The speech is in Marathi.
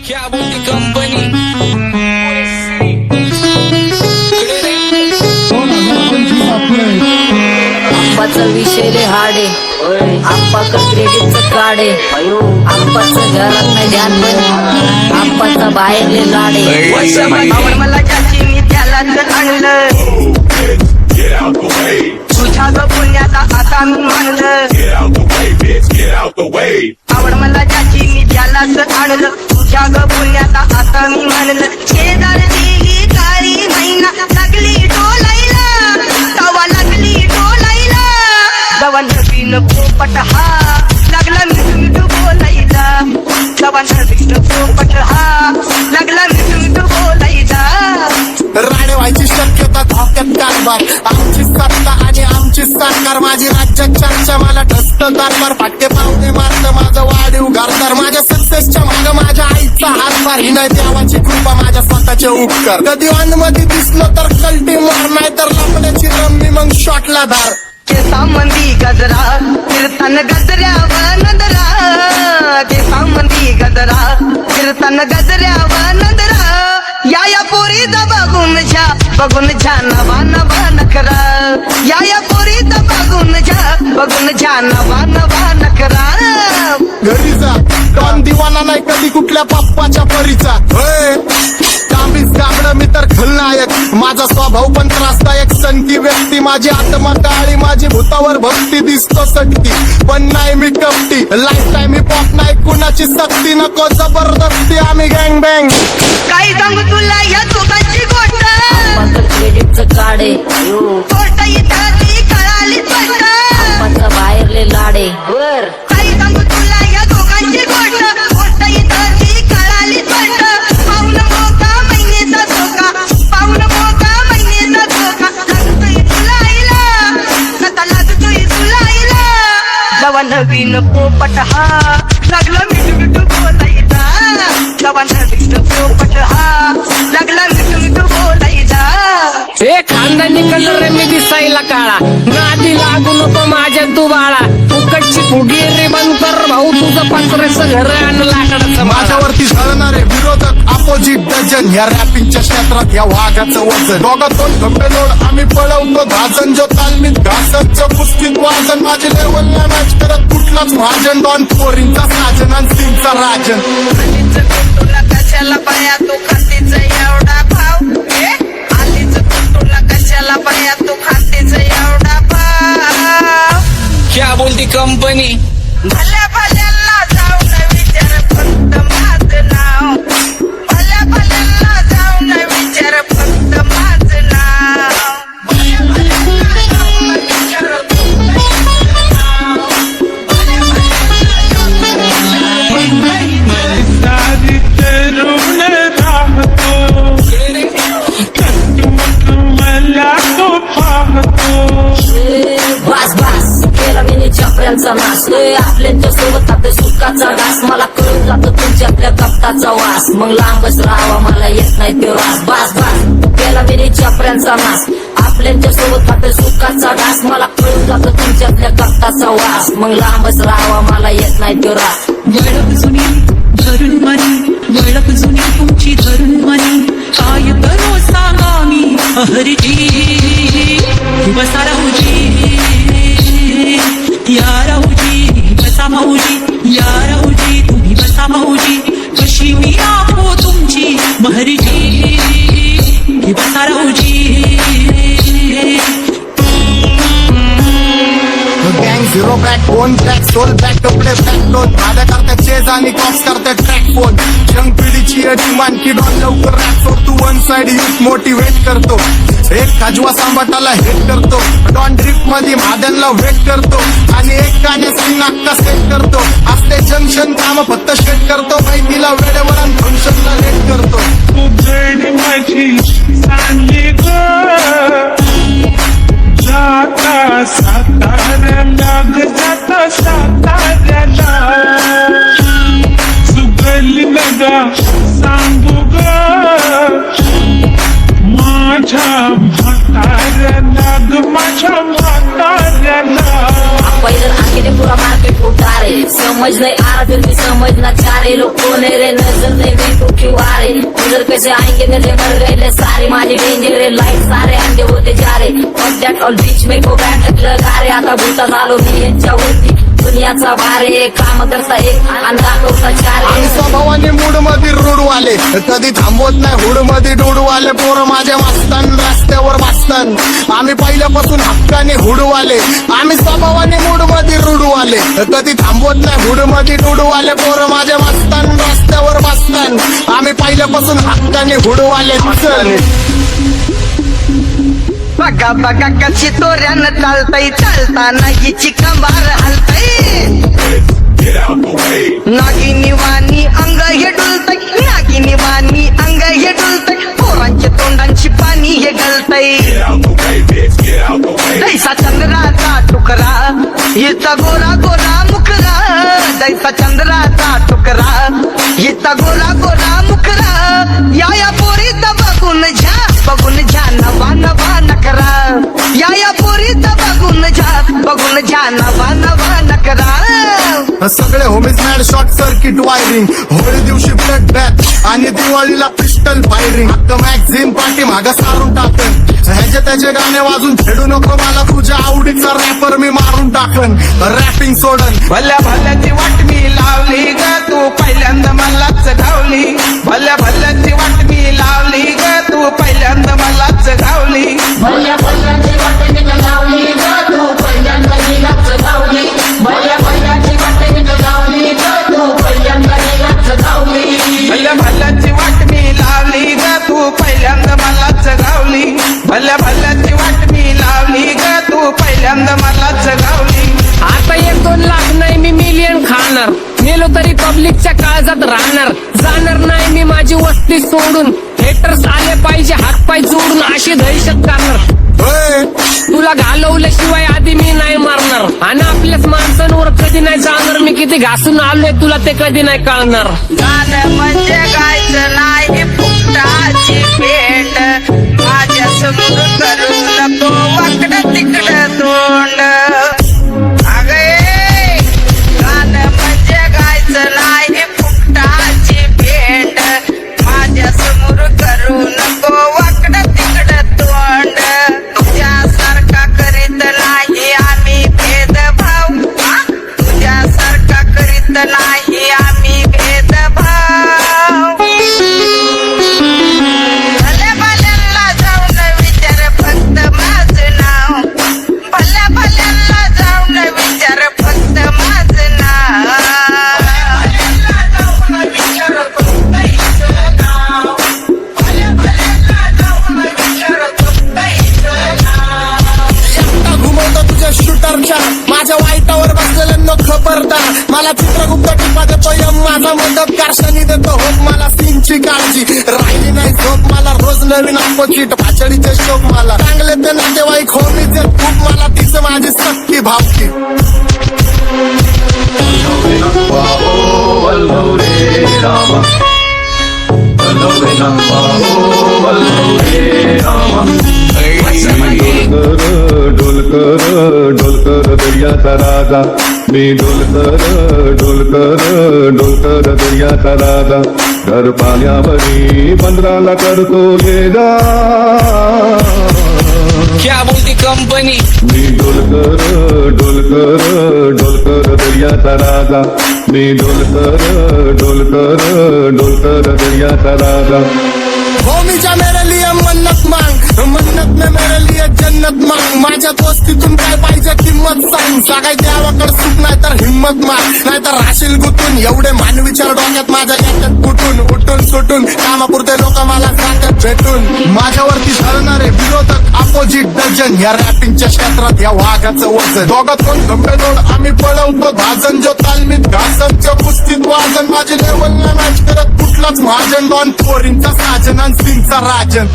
क्या बोलती कंपनी आप्पाचं विषय रे हाडे आप्पाचं क्रेडिटचं काढे आप्पाचं घरात नाही ध्यान पण आप्पाचा बाहेरले लाडे आवड मला ज्याची मी त्यालाच आणलं तुझ्या ग पुण्याचा आता मी मानलं आवड मला ज्याची मी त्यालाच आणलं तुझ्या ग पुण्याचा आता मी मानलं शेजार दिली काळी महिना लागली डोलायला तवा लागली डोलायला जवा नवीन पोपट हा लागला मिठू बोलायला जवा नवीन पोपट हा लागला मिठू बोलायला राणे व्हायची शक्यता धोक्यात कारभार आमची सत्ता आणि आमची सरकार माझी राज्यात चर्चा मला ठसत कारभार फाटके पावणे मारत माझं वाढीव घरदार माझ्या सक्सेसच्या माग माझ्या आईचा हातभार ही नाही देवाची कृपा माझ्या स्वतःचे उपकार कधी मध्ये दिसलं तर कल्टी मार नाही तर लपण्याची रम्मी मग शॉटला धार केसामंदी गजरा फिरताना गजऱ्यावर नजरा केसामंदी गजरा फिरताना गजऱ्यावर नजरा या पोरीचा बघून झा नवा नवा नखरा या पोरीचा बघून झा नवा नवा नखरा घरी जा डॉन दिवाना नाही कधी कुठल्या पप्पाच्या परीचा कामीच गाबड मी तर खलनायक माझा स्वभाव पण त्रासदायक सनकी व्यक्ती माझी आत्मा काळी माझी भूतावर भक्ती दिसतो सटकी पण नाही मी कपटी लाईफ टाईम ही पॉप नाही कुणाची सक्ती नको जबरदस्ती आम्ही गँग बँग काही सांगू तुला या दोघांची गोष्ट आप्पाचं क्रेडिटचं काढे गोष्ट इथं ती कळाली स्पष्ट आप्पाचा बाहेरले लाडे काही सांगू तुला या दोघांची गोष्ट इथं ती कळाली स्पष्ट पाऊल मोका महिनेचा धोका पाऊल मोका महिनेचा धोका लागतोय तुला आईला नका लागतोय तुला आईला जवा नवीन पोपट हा लागला मिठू बोलायचा जवा नवीन पोपट हा लागला मिठू बोलायचा हे खानदानी कलर रे मी दिसायला काळा नादी लागू नको माझ्या तू बाळा फुकटची फुगी रे बंद कर भाऊ तुझं पत्र्याचं घर आणि लाकडाचं माझ्यावरती झळणारे विरोधक अपोजिट डझन या रॅपिंगच्या क्षेत्रात या वाघाचं वजन दोघातून खंबे लोड आम्ही पळवतो धाजन जो तालमीत घासतचं पुस्तीत वाजन माझी लेवल नाही मॅच करत कुठलाच भाजन डॉन पोरींचा साजन आणि सिंगचा राजन तुला कशाला पाया तू खातीच एवढा भाव आलीच तुला कशाला पाया तू खातीच एवढा भाव क्या बोलती कंपनी भल्या भल्यांना जाऊन विचार फक्त माझं नाव भल्या भल्यांना जाऊन विचार फक्त माझं नाव भल्या भल्यांना जाऊन विचार फक्त माझं नाव भल्या सारी तरुण राहतो मला तो पाहतो बास बास केला मी चपऱ्यांचा नाश आपल्या सोबत आपल्या सुखाचा घास मला कळून जातो तुमच्यातल्या कपटाचा वास मग लांबच राहावा मला येत नाही तो रास बास बास केला मी चपऱ्यांचा नाश आपल्या सोबत आपल्या सुखाचा घास मला कळून जातो तुमच्यातल्या कपटाचा वास मग लांबच राहावा मला येत नाही तो रास वळख जुनी धरून मनी वळख जुनी तुमची धरून मनी काय करो सांगा मी अहरजी बसा राहूजी या राहूजी बसा भाऊजी या राहूजी तुम्ही बसा भाऊजी कशी मी राहो तुमची महरजी बसा राहूजी गँग zero back phone track soul back कपडे बॅक दोन भाड्या करतात चेज आणि कॉप्स करतात ट्रॅक फोन यंग पिढीची डिमांड की डॉन लवकर रॅप सोड तू वन साइड युथ मोटिवेट करतो एक काजवा सांबाटाला हेट करतो डॉन ड्रिफ्ट मध्ये महादनला वेट करतो आणि एक गाण्याची नाक्का सेट करतो असते जंक्शन काम फक्त शेट करतो माहितीला वेळेवर आणि फंक्शनला लेट करतो तुझडी माझी चांगली ग जाता साताऱ्याला जाता साताऱ्याला सुगली नगा सांगू ग माझ्या म्हाताऱ्याला ग माझ्या म्हाताऱ्याला पहिलं आखिरे पुरा मार्केट उतारे समज नहीं आ रहा फिर भी समझना चाह रहे लोग कौन है रे नजर नहीं तू क्यों आ रहे उधर कैसे आएंगे मेरे मर गए सारे माझे डेंजर लाईट सारे अंडे होते जा रे और दॅट ऑल बीच में गो बॅट लगा रे आता भूता झालो मी यांच्यावरती दुनियाचा भारे काम करता एक आणि दाखवता चार आम्ही स्वभावाने मूड मध्ये रूडवाले कधी थांबवत नाही हुड मध्ये डोडवाले पोरं माझ्या मस्तान रस्त्यावर बसतान आम्ही पहिल्यापासून हक्काने हुडवाले आम्ही स्वभावाने मूड मध्ये रूडवाले कधी थांबवत नाही हुड मध्ये डोडवाले पोरं माझ्या मस्तान रस्त्यावर बसतान आम्ही पहिल्यापासून हक्काने हुडवाले बघा बघा कशी तोऱ्यानं चालतय चालताना हिची कंबार हलतय नागिनी वाणी अंग हे डुलतय नागिनी वाणी अंग हे डुलतय पोरांच्या तोंडांची पाणी हे गलतय जैसा चंद्राचा तुकडा हिचा गोरा गोरा मुखरा जैसा चंद्राचा तुकडा हिचा गोरा गोरा मुखरा या पोरीचा बघून झा नवा नवा नकरा या पोरीचा बघून झा नवा नवा नकरा सगळे homies mad short circuit wiring Holi दिवशी ब्लड बॅथ आणि दिवाळीला पिस्टल फायरिंग हक्क मॅगझिन पाठी मागा सारून टाकन ह्याचे त्याचे गाणे वाजून खेळू नको मला तुझ्या आवडीचा रॅपर मी मारून टाकन रॅपिंग सोडन भल्या भल्याची वाट मी लावली ग तू पहिल्यांदा मलाच गावली भल्या भल्याची वाट मी लावली ग तू पहिल्यांदा मलाच गावली भल्या भल्याची वाट मी लावली ग तू पहिल्यांदा नीलाच गावली भल्या भल्याची वाट मी लावली ग तू पहिल्यांदा नीलाच गावली भल्या भल्याची वाट मी लावली ग तू पहिल्यांदा मलाच गावली भल्या भल्याची वाट मी लावली ग तू पहिल्यांदा मलाच गावली आता 1-2 लाख नाही मी मिलियन खाणार मेलो तरी पब्लिकच्या काळजात राहणार जाणार नाही मी माझी वस्ती सोडून हेटर्स आले पाहिजे हातपाय जोडून अशी दहशत करणार तुला घालवल्याशिवाय आधी मी नाही मारणार आणि आपल्याच माणसांवर कधी नाही जाणार मी किती घासून आलोय तुला ते कधी नाही कळणार गाणं म्हणजे गायचं नाही फुकटाची भेट माझ्या समोर करू नको वाकडं तिकडं तोंड अगे गाणं म्हणजे गायचं नाही फुकटाची भेट माझ्या समोर करू नको वाकडं तिकडं तोंड तुझ्यासारखा करीत नाही आम्ही भेदभाव तुझ्यासारखा करीत नाही आम्ही भेदभाव भल्या भल्यांना जाऊन विचार फक्त माझं नाव भल्या भल्यांना जाऊन विचार फक्त माझं नाव घुमवतो तुझ्या शूटरच्या माझ्या वाईटावर बसलेल्यांना खबरदार मला चित्रगुप्त टिपा देतो यम माझा मदतगार शनी देतो होप मला सीनची काळजी राहिली नाही झोप मला रोज नवीन अपोजिट भाचडीचे शोक मला चांगले ते नातेवाईक होमीचे खूप मला तिचं माझी सक्की भावकी डोलकर दर्याचा राजा मी डोलकर दर्याचा राजा घर पाण्यावरी बंदराला करतो ये जा क्या बोलती कंपनी मी डोलकर दर्याचा राजा मी डोलकर दर्याचा राजा होमीच्या मेरे लिए मन्नत मांग मन्नत में मेरे लिए जन्नत मांग माझ्या दोस्तीतून काय पाहिजे किंमत सांग सगळ्या देवाकडे सुख नाही तर हिंमत माग नाही तर राशील गुतून एवढे मानविचार डोक्यात माझ्या याच्यात कुठून उठून सुटून कामापुरते लोक मला जातात भेटून माझ्यावरती धरणारे विरोधक अपोजिट डझन या रॅपिंगच्या क्षेत्रात या वाघाचं वजन दोघात कोण गंभीर आम्ही पळवतो भाजन जो तालमीत घासनच्या कुस्तीत वाजन माझी लेवल नाही मॅच करत कुठलाच महाजन डॉन पोरींचा साजन आणि सिंगचा राजन